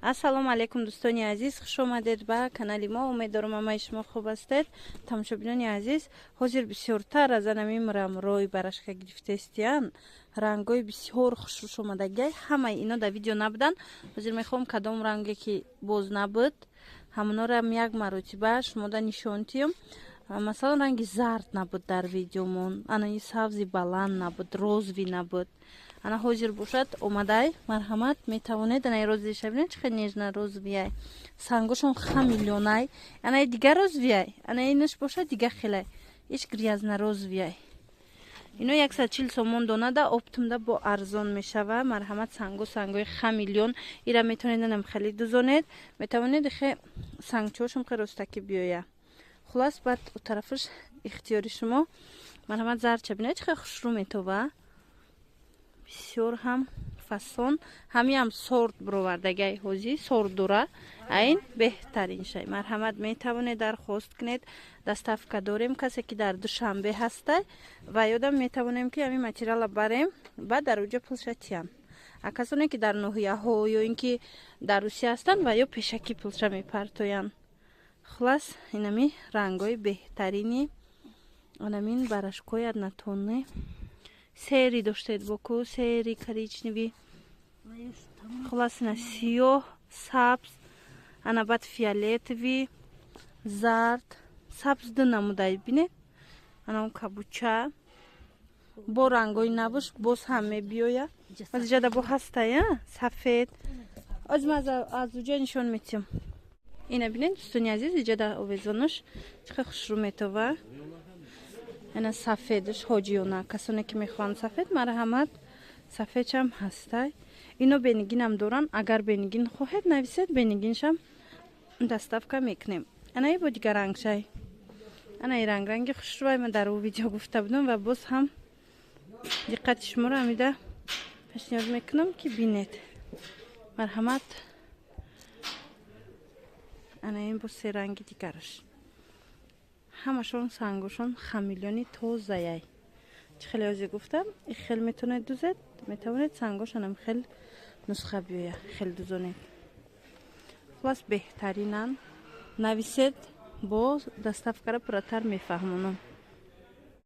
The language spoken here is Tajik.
ассалому алейкум дӯстони азиз, хуш омадед ба канали мо. Умедворам ҳамаи шумо хуб ҳастед. Тамошобинони азиз, ҳозир бисёртар аз ана мемурам рӯи барашка гирифтестиян, рангои бисёр хушруш омадагиай. Ҳамаи ино дар видео набудан. Ҳозир мехоҳам кадом ранге ки боз набуд ҳамонорам як маротиба шумода нишон тиём. Масалан ранги зард набуд дар видеомон, анаи сабзи баланд набуд, розви набуд. Ана ҳозир бошад омадай, марҳамат, метавонед анаи розви шабинед чӣ хеле нежна розвияй. Сангошон хамиллионай, анаи дигар розвияй, анаи инаш бошад дигар хеле. Иш грязна розвияй. Ино 140 сомон донада оптумда бо арзон мешава. Марҳамат, сангои хамиллион. Ира метавонед анам хеле дузонед, метавонед хе сангчошум хе ростаки биёя. Хулас бад у тарафаш ихтиёри шумо. Марҳамат, зарча бинед чӣ хеле хушрӯ метова. Бисёр ҳам фасон, ҳами ҳам сорт бировардагай ҳозир сорт дора, айн беҳтарин шай. Марҳамат, метавонед дархост кунед. Доставка дорем, касе ки дар Душанбе ҳастай ва ёдам метавонем ки ҳами материала барем ба дар уҷа пулшатиям. А касоне ки дар ноҳияҳо ё ин ки дар Русия ҳастанд ва ё пешакӣ пулша мепартоянд. Хулас инами рангои беҳтарини анамин барашкои однотонне. Сери доштед боку, сери коричневый. Хулас ина сиёҳ, сабз, ана бад фиолетовый, зард, сабз ду намудай бинед. Ана он кабуча. Бо рангои навуш боз ҳам мебиёя. Аз ҷада бо ҳастай, сафед. Аз уҷа нишон метиҳам. Ина бинед дӯстони азиз, иҷада овезонуш чӣ хеле хушрӯ метова. Ана сафедш ҳоҷиёна, касоне ки мехоҳанд сафед, марҳамат, сафедшам ҳастай. Ино бенигинам доран, агар бенигин хоҳед нависед, бенигиншам доставка мекунем. Анаи бо дигар рангшай. Анаи ранги хушрӯай ма дар видео гуфта будам ва боз ҳам диққати шуморо ҳамида пешниҳод мекунам ки бинед. Марҳамат, анаин бо се ранги дигараш. ҳамашон сангошон хамиллиони тозаяй. Чӣ хеле ҳозир гуфтам, и хел метавонед дузед, метавонед сангошонам хел нусха биёя, хел дузонед. Хулас беҳтаринан. Нависед, бо доставкара пурратар мефаҳмонам.